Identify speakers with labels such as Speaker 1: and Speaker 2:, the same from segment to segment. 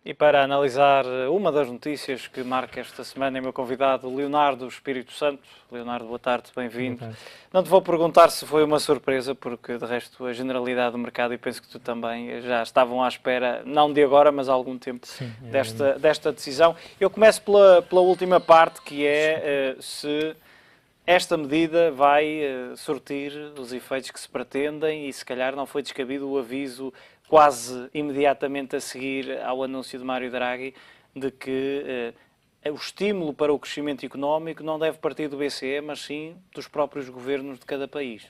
Speaker 1: E para analisar uma das notícias que marca esta semana é meu convidado Leonardo Espírito Santo. Leonardo, boa tarde, bem-vindo. Não te vou perguntar se foi uma surpresa, porque de resto a generalidade do mercado, e penso que tu também, já estavam à espera, não de agora, mas há algum tempo, sim, desta decisão. Eu começo pela última parte, que é se esta medida vai surtir os efeitos que se pretendem e se calhar não foi descabido o aviso quase imediatamente a seguir ao anúncio de Mário Draghi de que o estímulo para o crescimento económico não deve partir do BCE, mas sim dos próprios governos de cada país.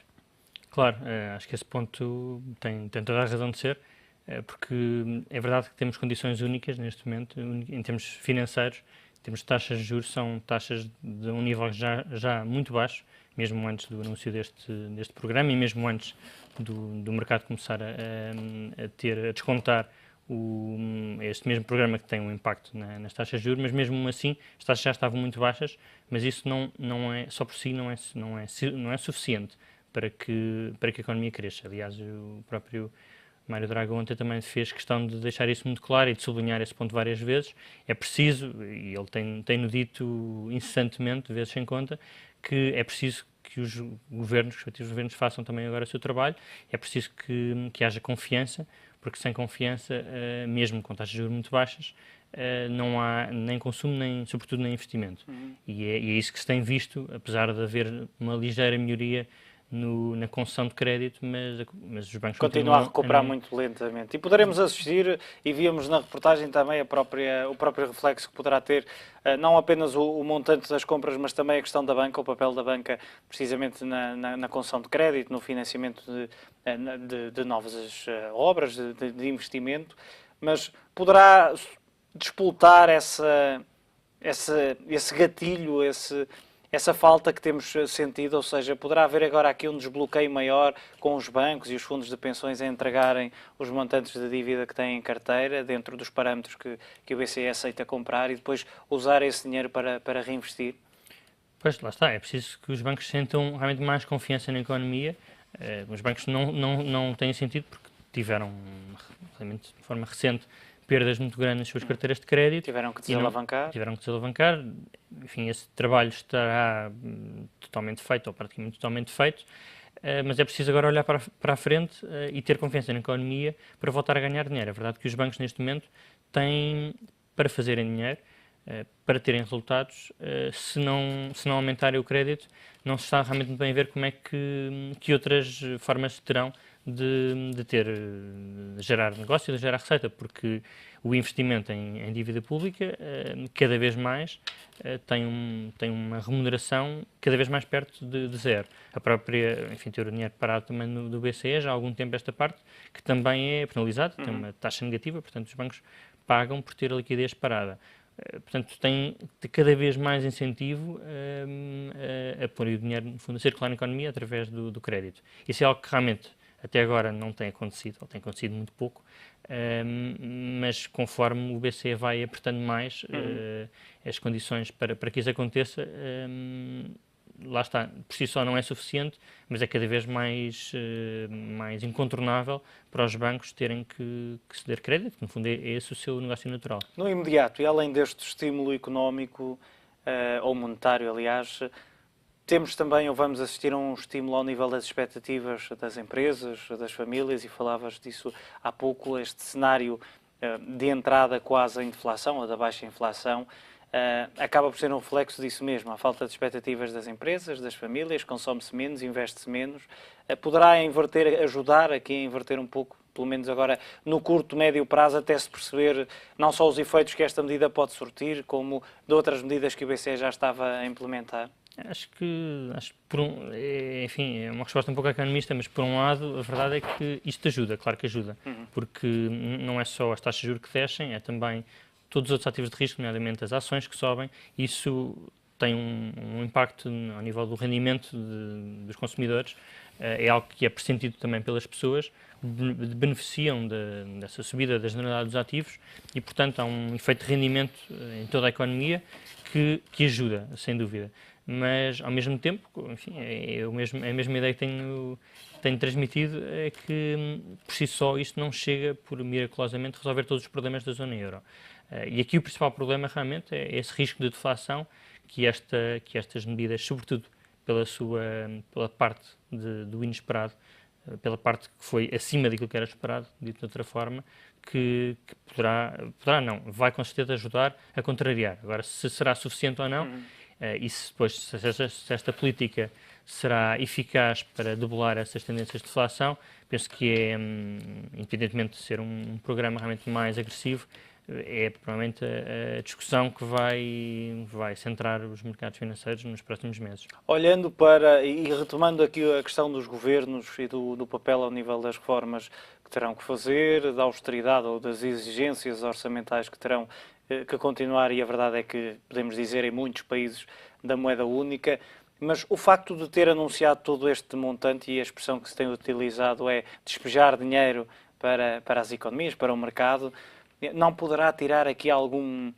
Speaker 2: Claro, acho que esse ponto tem toda a razão de ser, porque é verdade que temos condições únicas neste momento, em termos financeiros. Temos taxas de juros, são taxas de um nível já muito baixo, mesmo antes do anúncio deste programa e mesmo antes do mercado começar a descontar este mesmo programa que tem um impacto nas taxas de juros, mas mesmo assim as taxas já estavam muito baixas, mas isso não é, só por si não é suficiente para que a economia cresça. Aliás, o próprio Mário Draghi ontem também fez questão de deixar isso muito claro e de sublinhar esse ponto várias vezes. É preciso, e ele tem-no dito incessantemente, de vezes sem conta, que é preciso que os respectivos governos façam também agora o seu trabalho. É preciso que haja confiança, porque sem confiança, mesmo com taxas de juros muito baixas, não há nem consumo, nem, sobretudo, nem investimento. E é isso que se tem visto, apesar de haver uma ligeira melhoria na concessão de crédito, mas os bancos
Speaker 1: continuam a recuperar muito lentamente. E poderemos assistir, e víamos na reportagem também o próprio reflexo que poderá ter, não apenas o montante das compras, mas também a questão da banca, o papel da banca, precisamente na concessão de crédito, no financiamento de novas obras, de investimento, mas poderá despoltar esse gatilho, essa falta que temos sentido, ou seja, poderá haver agora aqui um desbloqueio maior com os bancos e os fundos de pensões a entregarem os montantes de dívida que têm em carteira, dentro dos parâmetros que o BCE aceita comprar, e depois usar esse dinheiro para reinvestir?
Speaker 2: Pois, lá está, é preciso que os bancos sentam realmente mais confiança na economia. Os bancos não têm sentido porque tiveram, realmente, de forma recente, perdas muito grandes nas suas carteiras de crédito.
Speaker 1: Tiveram que desalavancar.
Speaker 2: Enfim, esse trabalho estará totalmente feito, ou praticamente totalmente feito, mas é preciso agora olhar para a frente e ter confiança na economia para voltar a ganhar dinheiro. É verdade que os bancos, neste momento, têm, para fazerem dinheiro, para terem resultados, se não aumentarem o crédito, não se está realmente bem a ver como é que outras formas terão de gerar negócio, de gerar receita, porque o investimento em dívida pública cada vez mais tem uma remuneração cada vez mais perto de zero. A própria, enfim, ter o dinheiro parado também do BCE já há algum tempo esta parte, que também é penalizado, tem uma taxa negativa, portanto os bancos pagam por ter a liquidez parada. Portanto, tem cada vez mais incentivo a pôr o dinheiro, no fundo, a circular na economia através do crédito. Isso é algo que realmente até agora não tem acontecido, ou tem acontecido muito pouco, mas conforme o BCE vai apertando mais as condições para que isso aconteça, lá está, por si só não é suficiente, mas é cada vez mais incontornável para os bancos terem que ceder crédito, que no fundo é esse o seu negócio natural.
Speaker 1: No imediato, e além deste estímulo económico, ou monetário, aliás, temos também, ou vamos assistir a um estímulo ao nível das expectativas das empresas, das famílias, e falavas disso há pouco, este cenário de entrada quase à inflação, ou da baixa inflação, acaba por ser um reflexo disso mesmo, a falta de expectativas das empresas, das famílias, consome-se menos, investe-se menos. Poderá ajudar aqui a inverter um pouco, pelo menos agora no curto, médio prazo, até se perceber não só os efeitos que esta medida pode surtir, como de outras medidas que o BCE já estava a implementar?
Speaker 2: Acho que enfim, é uma resposta um pouco economista, mas por um lado a verdade é que isto ajuda, claro que ajuda, porque não é só as taxas de juros que descem, é também todos os outros ativos de risco, nomeadamente as ações que sobem. Isso tem um impacto ao nível do rendimento dos consumidores, é algo que é pressentido também pelas pessoas, beneficiam dessa subida da generalidade dos ativos e, portanto, há um efeito de rendimento em toda a economia que ajuda, sem dúvida. mas ao mesmo tempo, enfim, é a mesma ideia que tenho transmitido, é que por si só isto não chega por miraculosamente resolver todos os problemas da zona euro. E aqui o principal problema realmente é esse risco de deflação que estas medidas, sobretudo pela parte do inesperado, pela parte que foi acima daquilo que era esperado, dito de outra forma, que vai com certeza ajudar a contrariar. Agora, se será suficiente ou não, e se esta política será eficaz para debelar essas tendências de deflação, penso que independentemente de ser um programa realmente mais agressivo, é provavelmente a discussão que vai centrar os mercados financeiros nos próximos meses.
Speaker 1: Olhando para, e retomando aqui a questão dos governos e do papel ao nível das reformas que terão que fazer, da austeridade ou das exigências orçamentais que terão que continuar, e a verdade é que podemos dizer em muitos países da moeda única, mas o facto de ter anunciado todo este montante, e a expressão que se tem utilizado é despejar dinheiro para as economias, para o mercado, não poderá tirar aqui alguma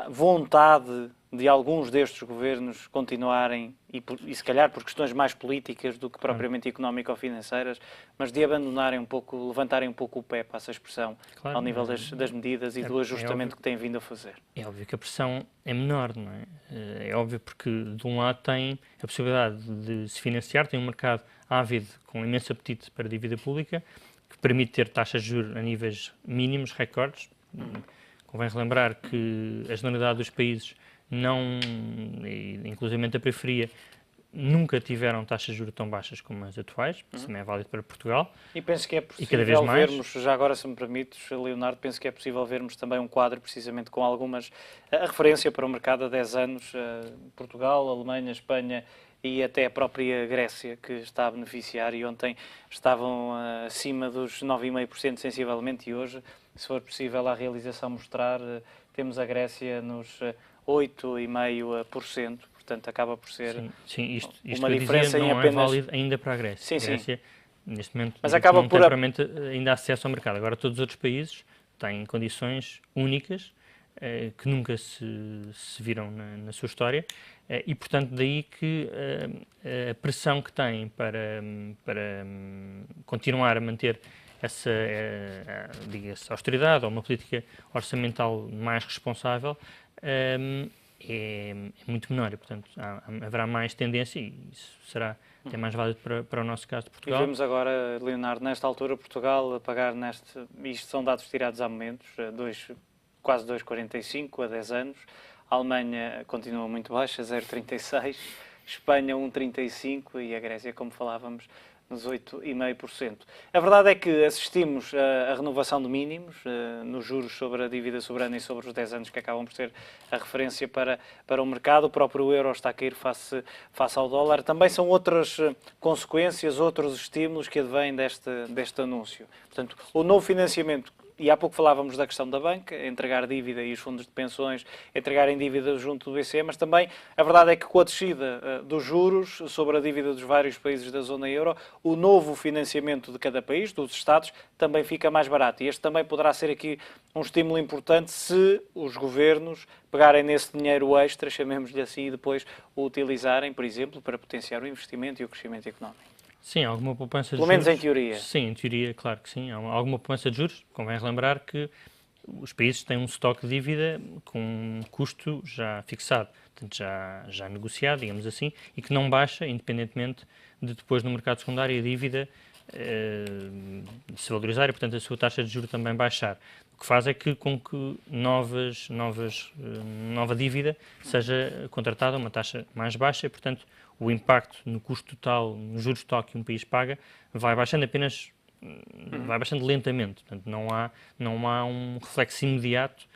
Speaker 1: vontade de alguns destes governos continuarem, e se calhar por questões mais políticas do que propriamente económico-financeiras, mas de abandonarem um pouco, levantarem um pouco o pé, para essa expressão, ao nível das medidas e do ajustamento que têm vindo a fazer?
Speaker 2: É óbvio que a pressão é menor, não é? É óbvio porque, de um lado, tem a possibilidade de se financiar, tem um mercado ávido com imenso apetite para a dívida pública, que permite ter taxas de juros a níveis mínimos, recordes. Convém relembrar que a generalidade dos países, inclusive a periferia, nunca tiveram taxas de juros tão baixas como as atuais, isso também é válido para Portugal.
Speaker 1: E penso que é possível
Speaker 2: cada vez mais
Speaker 1: vermos, já agora se me permites, Leonardo, penso que é possível vermos também um quadro precisamente com algumas, a referência para o mercado há 10 anos, Portugal, Alemanha, Espanha e até a própria Grécia, que está a beneficiar, e ontem estavam acima dos 9,5% sensivelmente, e hoje, se for possível a realização mostrar, temos a Grécia nos 8,5%, portanto acaba por ser
Speaker 2: isto
Speaker 1: uma diferença
Speaker 2: não
Speaker 1: em apenas...
Speaker 2: é válido ainda para a Grécia.
Speaker 1: Sim,
Speaker 2: Grécia, neste momento,
Speaker 1: mas acaba
Speaker 2: não
Speaker 1: por
Speaker 2: tem realmente ainda acesso ao mercado. Agora, todos os outros países têm condições únicas que nunca se viram na sua história, e, portanto, daí que a pressão que têm para continuar a manter essa diga-se, austeridade ou uma política orçamental mais responsável é muito menor, e, portanto, haverá mais tendência, e isso será até mais válido para o nosso caso de Portugal.
Speaker 1: E vemos agora, Leonardo, nesta altura, Portugal a pagar isto são dados tirados há momentos, quase 2,45 a 10 anos, a Alemanha continua muito baixa, 0,36, Espanha 1,35 e a Grécia, como falávamos, nos 8,5%. A verdade é que assistimos à renovação de mínimos nos juros sobre a dívida soberana e sobre os 10 anos, que acabam por ser a referência para o mercado. O próprio euro está a cair face ao dólar. Também são outras consequências, outros estímulos que advêm deste anúncio. Portanto, o novo financiamento, e há pouco falávamos da questão da banca, entregar dívida e os fundos de pensões entregarem dívida junto do BCE, mas também a verdade é que com a descida dos juros sobre a dívida dos vários países da zona euro, o novo financiamento de cada país, dos Estados, também fica mais barato. E este também poderá ser aqui um estímulo importante se os governos pegarem nesse dinheiro extra, chamemos-lhe assim, e depois o utilizarem, por exemplo, para potenciar o investimento e o crescimento económico.
Speaker 2: Sim, alguma poupança de
Speaker 1: juros. Pelo menos em teoria.
Speaker 2: Sim, em teoria, claro que sim. Há alguma poupança de juros. Convém relembrar que os países têm um estoque de dívida com um custo já fixado, portanto já negociado, digamos assim, e que não baixa, independentemente de depois no mercado secundário a dívida se valorizar e, portanto, a sua taxa de juros também baixar. O que faz é que com que nova dívida seja contratada a uma taxa mais baixa e, portanto, o impacto no custo total, no juros total que um país paga, vai baixando vai baixando lentamente. Portanto, não há um reflexo imediato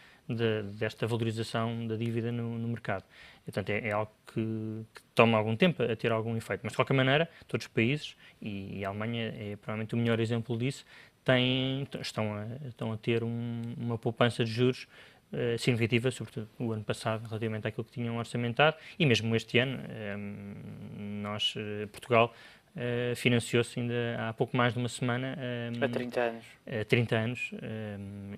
Speaker 2: desta valorização da dívida no mercado. E, portanto, é algo que toma algum tempo a ter algum efeito. Mas, de qualquer maneira, todos os países, e a Alemanha é provavelmente o melhor exemplo disso, estão a ter uma poupança de juros significativa, sobretudo o ano passado, relativamente àquilo que tinham orçamentado, e mesmo este ano, Portugal financiou-se ainda há pouco mais de uma semana.
Speaker 1: Há 30 anos.
Speaker 2: 30 anos.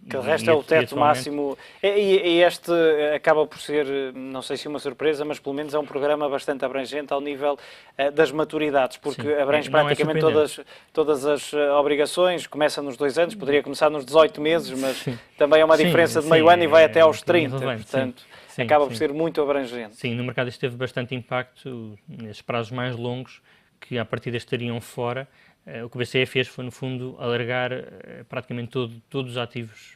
Speaker 1: Que de resto é o teto máximo. E este acaba por ser, não sei se uma surpresa, mas pelo menos é um programa bastante abrangente ao nível das maturidades, porque
Speaker 2: sim,
Speaker 1: abrange praticamente todas as obrigações, começa nos 2 anos, poderia começar nos 18 meses, mas
Speaker 2: sim.
Speaker 1: também é uma diferença de meio ano e vai até aos 30, portanto
Speaker 2: sim,
Speaker 1: acaba por ser muito abrangente.
Speaker 2: Sim, no mercado isto teve bastante impacto nesses prazos mais longos, que à partida estariam fora. O que o BCE fez foi, no fundo, alargar praticamente todos os ativos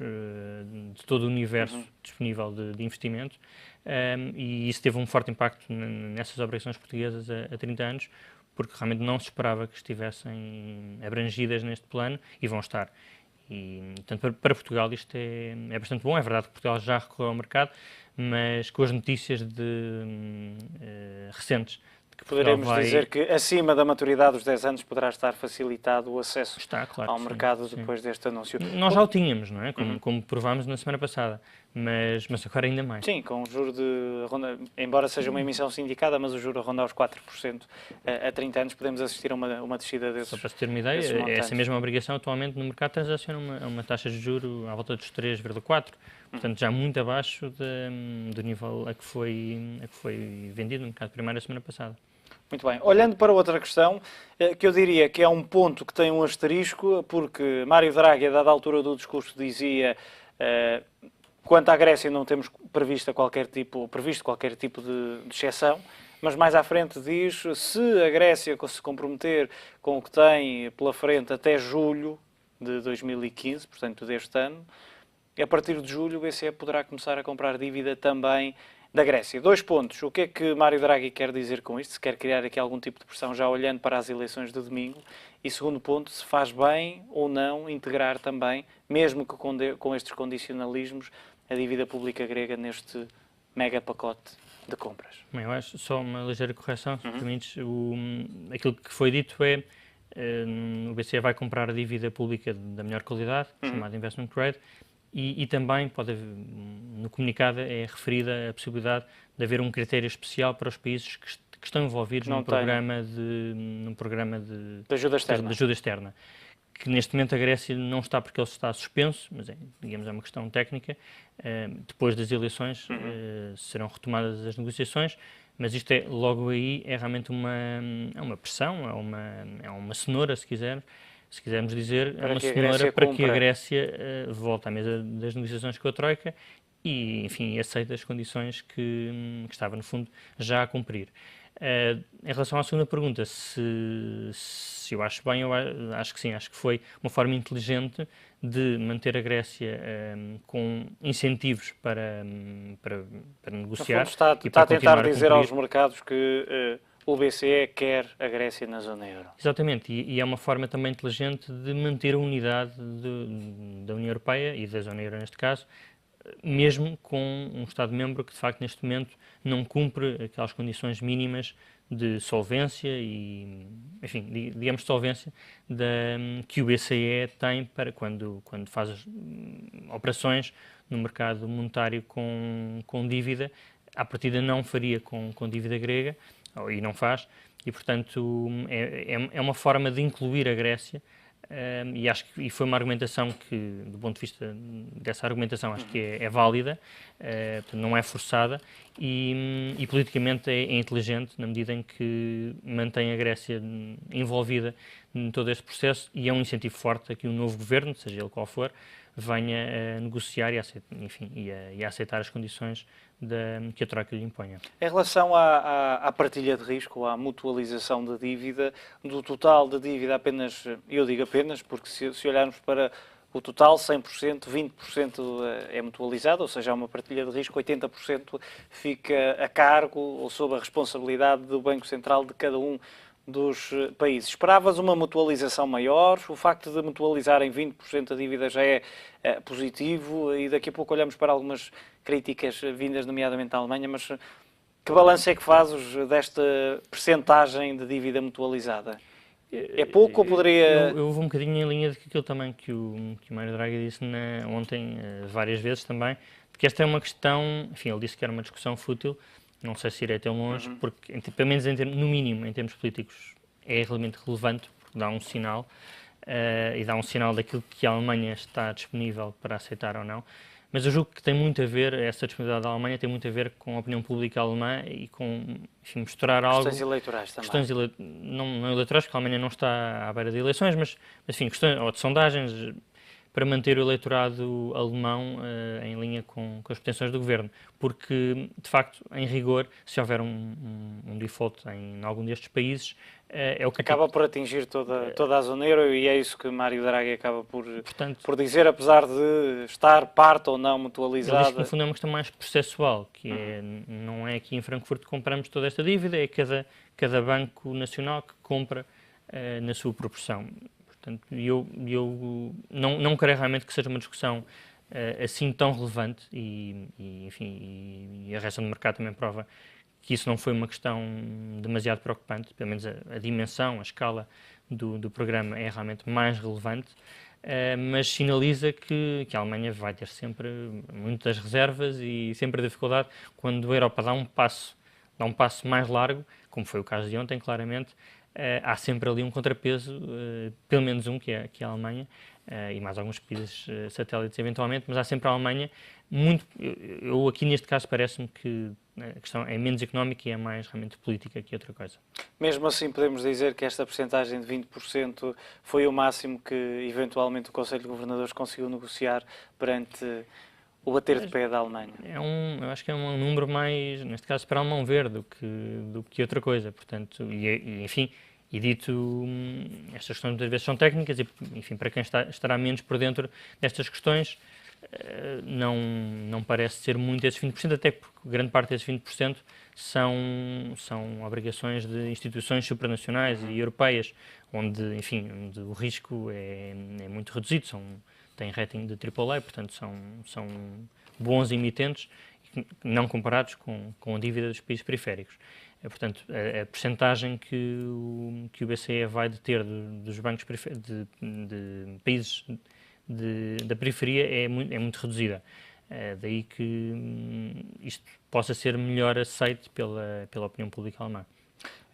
Speaker 2: de todo o universo disponível de investimento, e isso teve um forte impacto nessas obrigações portuguesas a 30 anos, porque realmente não se esperava que estivessem abrangidas neste plano, e vão estar. E, portanto, para Portugal isto é bastante bom. É verdade que Portugal já recorreu ao mercado, mas com as notícias recentes de que
Speaker 1: poderemos dizer que acima da maturidade dos 10 anos poderá estar facilitado o acesso ao mercado depois deste anúncio.
Speaker 2: Nós já o tínhamos, não é? Como provámos na semana passada, mas agora ainda mais.
Speaker 1: Sim, com o juro embora seja uma emissão sindicada, mas o juro a rondar os 4% a 30 anos, podemos assistir a uma descida desses.
Speaker 2: Só para se ter uma ideia, essa mesma obrigação atualmente no mercado transaciona uma taxa de juro à volta dos 3,4%. Portanto, já muito abaixo do nível a que foi vendido no mercado primário a semana passada.
Speaker 1: Muito bem. Olhando para outra questão, que eu diria que é um ponto que tem um asterisco, porque Mário Draghi, a dada altura do discurso, dizia quanto à Grécia não temos previsto qualquer tipo de exceção, mas mais à frente diz, se a Grécia se comprometer com o que tem pela frente até julho de 2015, portanto deste ano, a partir de julho o BCE poderá começar a comprar dívida também da Grécia. 2 pontos. O que é que Mário Draghi quer dizer com isto? Se quer criar aqui algum tipo de pressão já olhando para as eleições de domingo. E segundo ponto, se faz bem ou não integrar também, mesmo que com estes condicionalismos, a dívida pública grega neste mega pacote de compras.
Speaker 2: Bem, eu acho só uma ligeira correção, se permites. Aquilo que foi dito é o BCE vai comprar a dívida pública da melhor qualidade, chamada Investment Grade, e também no comunicado é referida a possibilidade de haver um critério especial para os países que estão envolvidos num programa de ajuda externa, que neste momento a Grécia não está porque ele está suspenso, mas digamos é uma questão técnica. Depois das eleições serão retomadas as negociações, mas isto logo aí é realmente uma pressão, é uma cenoura, se quisermos dizer, é uma cenoura para que a Grécia volte à mesa das negociações com a Troika e, enfim, aceite as condições que estava, no fundo, já a cumprir. Em relação à segunda pergunta, se eu acho bem, eu acho que sim, acho que foi uma forma inteligente de manter a Grécia com incentivos para negociar.
Speaker 1: Está a tentar dizer aos mercados que o BCE quer a Grécia na zona euro.
Speaker 2: Exatamente, e é uma forma também inteligente de manter a unidade da União Europeia e da zona euro neste caso, mesmo com um Estado-membro que de facto neste momento não cumpre aquelas condições mínimas de solvência e, enfim, digamos solvência que o BCE tem para quando faz operações no mercado monetário com dívida. À partida não faria com dívida grega, e não faz, e portanto é uma forma de incluir a Grécia, e acho que foi uma argumentação que, do ponto de vista dessa argumentação, acho que é válida, não é forçada, e politicamente é inteligente na medida em que mantém a Grécia envolvida em todo este processo, e é um incentivo forte a que o novo governo, seja ele qual for, venha a negociar e a aceitar as condições que a Troika lhe imponha.
Speaker 1: Em relação à partilha de risco, à mutualização da dívida, do total de dívida apenas, eu digo apenas, porque se olharmos para o total, 100%, 20% é mutualizado, ou seja, há uma partilha de risco, 80% fica a cargo ou sob a responsabilidade do Banco Central de cada um dos países. Esperavas uma mutualização maior? O facto de mutualizarem 20% da dívida já é positivo, e daqui a pouco olhamos para algumas críticas vindas nomeadamente da Alemanha, mas que balanço é que fazes desta percentagem de dívida mutualizada? É pouco ou poderia...
Speaker 2: Eu vou um bocadinho em linha daquilo também que o Mário Draghi disse ontem várias vezes também, porque esta é uma questão, enfim, ele disse que era uma discussão fútil. Não sei se irei tão longe, porque, pelo menos no mínimo, em termos políticos, é realmente relevante, porque dá um sinal, e dá um sinal daquilo que a Alemanha está disponível para aceitar ou não. Mas eu julgo que tem muito a ver, essa disponibilidade da Alemanha tem muito a ver com a opinião pública alemã e com, enfim, misturar algo...
Speaker 1: Questões eleitorais também.
Speaker 2: Questões não eleitorais, porque a Alemanha não está à beira de eleições, mas enfim, questões, ou de sondagens, para manter o eleitorado alemão em linha com as pretensões do governo. Porque, de facto, em rigor, se houver um default em algum destes países, é o que...
Speaker 1: Acaba por atingir toda a zona euro e é isso que Mário Draghi acaba por dizer, apesar de estar parte ou não mutualizada.
Speaker 2: Ele diz que, no fundo, é uma questão mais processual, que não é aqui em Frankfurt que compramos toda esta dívida, é cada banco nacional que compra na sua proporção. Portanto, eu não creio realmente que seja uma discussão assim tão relevante enfim, a reação do mercado também prova que isso não foi uma questão demasiado preocupante, pelo menos a dimensão, a escala do programa é realmente mais relevante, mas sinaliza que a Alemanha vai ter sempre muitas reservas e sempre a dificuldade quando a Europa dá um passo mais largo, como foi o caso de ontem, claramente. Há sempre ali um contrapeso, pelo menos um, que é a Alemanha, e mais alguns países satélites eventualmente, mas há sempre a Alemanha muito... Eu aqui neste caso parece-me que a questão é menos económica e é mais realmente política que outra coisa.
Speaker 1: Mesmo assim podemos dizer que esta percentagem de 20% foi o máximo que eventualmente o Conselho de Governadores conseguiu negociar perante o bater de pé da Alemanha.
Speaker 2: Eu acho que é um número mais, neste caso, para a mão verde do que outra coisa. Portanto, enfim, e dito, estas questões muitas vezes são técnicas e, enfim, para quem estará menos por dentro destas questões, não parece ser muito esses 20%, até porque grande parte desses 20% são obrigações de instituições supranacionais e europeias, onde o risco é muito reduzido, têm rating de AAA, portanto são bons emitentes, não comparados com a dívida dos países periféricos. Portanto, a percentagem que o BCE vai deter dos bancos de países da periferia é muito reduzida. Daí que isto possa ser melhor aceito pela opinião pública alemã.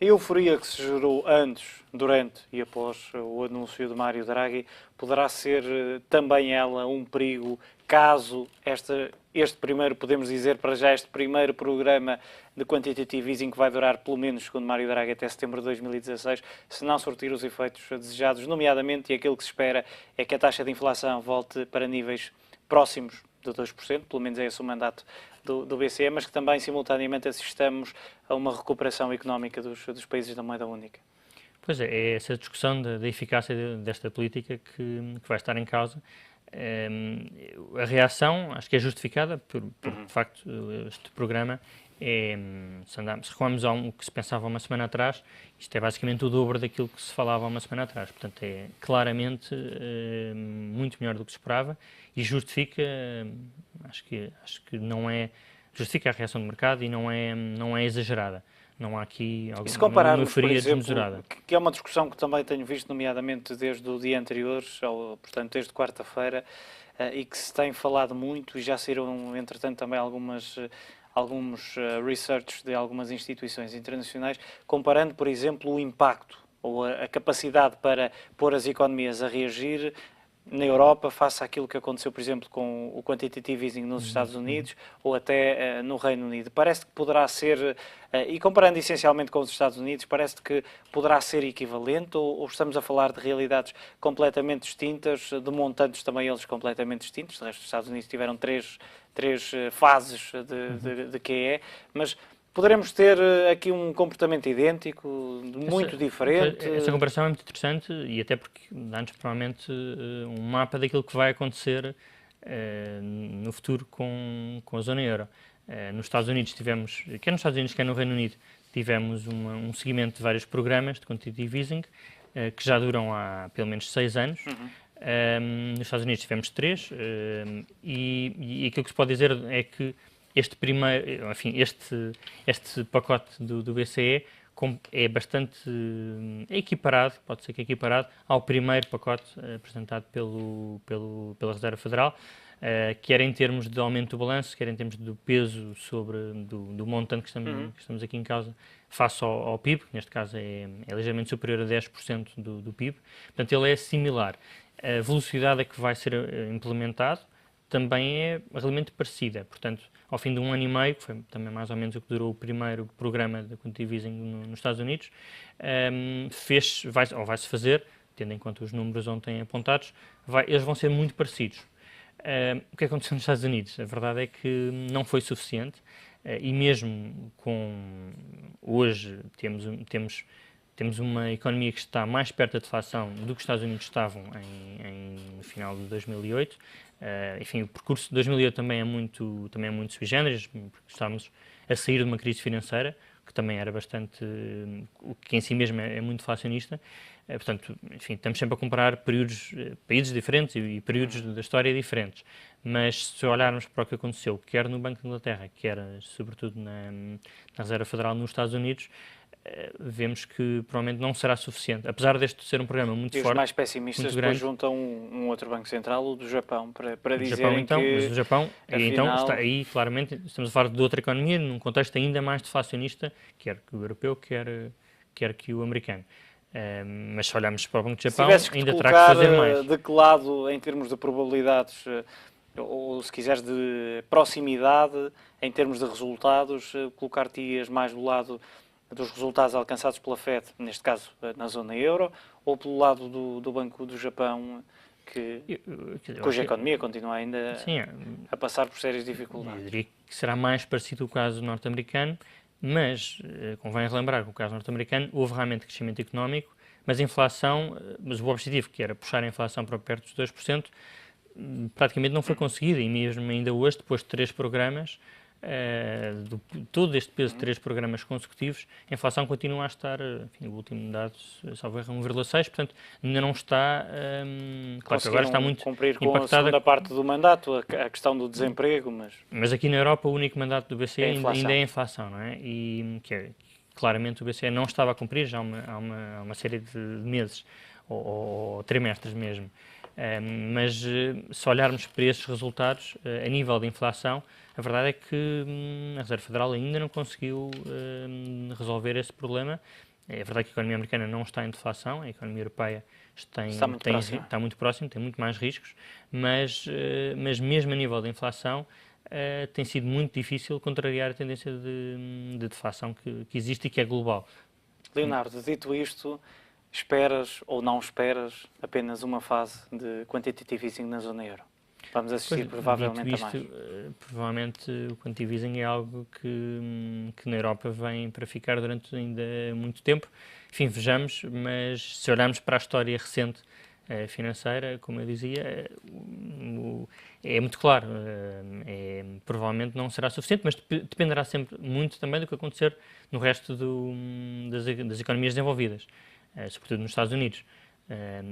Speaker 1: A euforia que se gerou antes, durante e após o anúncio de Mário Draghi poderá ser também ela um perigo caso este primeiro, podemos dizer para já, este primeiro programa de quantitative easing que vai durar pelo menos, segundo Mário Draghi, até setembro de 2016, se não surtir os efeitos desejados, nomeadamente, e aquilo que se espera é que a taxa de inflação volte para níveis próximos de 2%, pelo menos é esse o mandato do BCE, mas que também simultaneamente assistamos a uma recuperação económica dos países da moeda única.
Speaker 2: Pois é essa discussão da eficácia desta política que vai estar em causa. A reação acho que é justificada por de facto, este programa se recuamos ao que se pensava uma semana atrás, isto é basicamente o dobro daquilo que se falava uma semana atrás. Portanto, é claramente muito melhor do que se esperava e justifica, acho que não é, justifica a reação do mercado e não é exagerada. Não há aqui alguma euforia desmesurada.
Speaker 1: Que é uma discussão que também tenho visto, nomeadamente desde o dia anterior, portanto desde quarta-feira, e que se tem falado muito e já saíram, entretanto, também alguns research de algumas instituições internacionais, comparando, por exemplo, o impacto ou a capacidade para pôr as economias a reagir na Europa face àquilo que aconteceu, por exemplo, com o quantitative easing nos Estados Unidos ou até no Reino Unido. Parece que poderá ser, e comparando essencialmente com os Estados Unidos, parece que poderá ser equivalente ou estamos a falar de realidades completamente distintas, de montantes também eles completamente distintos. De resto, os Estados Unidos tiveram três fases de QE, mas poderemos ter aqui um comportamento idêntico, muito diferente.
Speaker 2: Essa comparação é muito interessante e até porque dá-nos provavelmente um mapa daquilo que vai acontecer no futuro com a zona euro. Nos Estados Unidos tivemos, quer nos Estados Unidos, quer no Reino Unido, tivemos um seguimento de vários programas de quantitative easing que já duram há pelo menos 6 anos. Nos Estados Unidos tivemos 3 e aquilo que se pode dizer é que este pacote do BCE é bastante equiparado, pode ser que equiparado, ao primeiro pacote apresentado pela Reserva Federal. quer em termos de aumento do balanço, quer em termos do peso do montante que estamos aqui em causa, face ao PIB, que neste caso é ligeiramente superior a 10% do PIB. Portanto, ele é similar. A velocidade a que vai ser implementado também é relativamente parecida. Portanto, ao fim de 1 ano e meio, que foi também mais ou menos o que durou o primeiro programa de quantitative easing nos Estados Unidos, vai-se fazer, tendo em conta os números ontem apontados, eles vão ser muito parecidos. O que aconteceu nos Estados Unidos? A verdade é que não foi suficiente e mesmo com hoje temos uma economia que está mais perto da deflação do que os Estados Unidos estavam no final de 2008. Enfim, o percurso de 2008 também é muito sui generis, porque estávamos a sair de uma crise financeira, que também era bastante, que em si mesmo é muito deflacionista. Portanto, enfim, estamos sempre a comparar países diferentes e períodos da história diferentes. Mas se olharmos para o que aconteceu, quer no Banco de Inglaterra, quer sobretudo na Reserva Federal nos Estados Unidos, vemos que provavelmente não será suficiente, apesar deste ser um programa muito forte.
Speaker 1: E os mais pessimistas depois juntam um outro Banco Central, o do Japão, para dizerem
Speaker 2: então,
Speaker 1: que...
Speaker 2: Mas o Japão,
Speaker 1: afinal...
Speaker 2: então, está aí claramente, estamos a falar de outra economia, num contexto ainda mais deflacionista, quer que o europeu, quer que o americano. Mas se olharmos para o Banco do Japão, ainda terá que fazer mais.
Speaker 1: De que lado, em termos de probabilidades, ou se quiseres de proximidade, em termos de resultados, colocar-te-ias mais do lado dos resultados alcançados pela FED, neste caso na zona euro, ou pelo lado do Banco do Japão, cuja economia continua ainda a passar por sérias dificuldades?
Speaker 2: Eu diria que será mais parecido com o caso norte-americano, mas convém relembrar que no caso norte-americano houve realmente crescimento económico, mas a inflação, mas o objetivo, que era puxar a inflação para perto dos 2%, praticamente não foi conseguido, e mesmo ainda hoje, depois de 3 programas, todo este peso de 3 programas consecutivos, a inflação continua a estar, enfim, o último dado, salvo erro, 1,6%, portanto, ainda não está, claro que agora está muito
Speaker 1: cumprir com
Speaker 2: impactada.
Speaker 1: A segunda parte do mandato, a questão do desemprego,
Speaker 2: mas aqui na Europa o único mandato do BCE ainda é a inflação, não é? E claramente o BCE não estava a cumprir já há uma série de meses, ou trimestres mesmo. Mas se olharmos para esses resultados, a nível de inflação, a verdade é que a Reserva Federal ainda não conseguiu resolver esse problema. É verdade que a economia americana não está em deflação, a economia europeia está muito próxima, tem muito mais riscos, mas mesmo a nível de inflação tem sido muito difícil contrariar a tendência de deflação que existe e que é global.
Speaker 1: Leonardo, dito isto, esperas ou não esperas apenas uma fase de quantitative easing na zona euro? Vamos assistir provavelmente a mais.
Speaker 2: Provavelmente o quantitative easing é algo que na Europa vem para ficar durante ainda muito tempo. Enfim, vejamos, mas se olharmos para a história recente financeira, como eu dizia, é muito claro. Provavelmente não será suficiente, mas dependerá sempre muito também do que acontecer no resto das economias desenvolvidas, sobretudo nos Estados Unidos.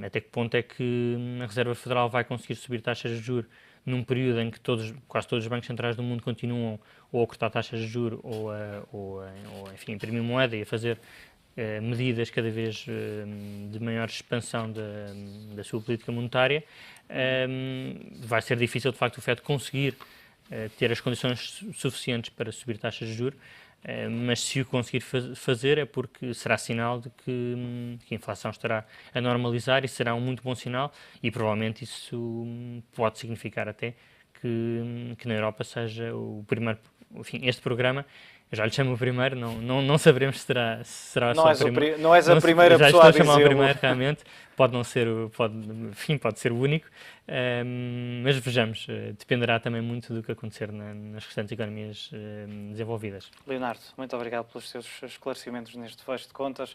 Speaker 2: Até que ponto é que a Reserva Federal vai conseguir subir taxas de juros num período em que quase todos os bancos centrais do mundo continuam ou a cortar taxas de juros ou enfim, imprimir moeda e a fazer medidas cada vez de maior expansão da sua política monetária. Vai ser difícil, de facto, o FED conseguir ter as condições suficientes para subir taxas de juros. Mas se o conseguir fazer é porque será sinal de que a inflação estará a normalizar e será um muito bom sinal, e provavelmente isso pode significar até que na Europa seja o primeiro, enfim, este programa, eu já lhe chamo o primeiro, não saberemos se será
Speaker 1: não
Speaker 2: só
Speaker 1: és
Speaker 2: o primeiro.
Speaker 1: Não és a primeira pessoa a dizer. Já estou a chamar
Speaker 2: o primeiro, realmente, pode não ser pode ser o único, mas vejamos, dependerá também muito do que acontecer nas restantes economias desenvolvidas.
Speaker 1: Leonardo, muito obrigado pelos seus esclarecimentos neste fecho de contas.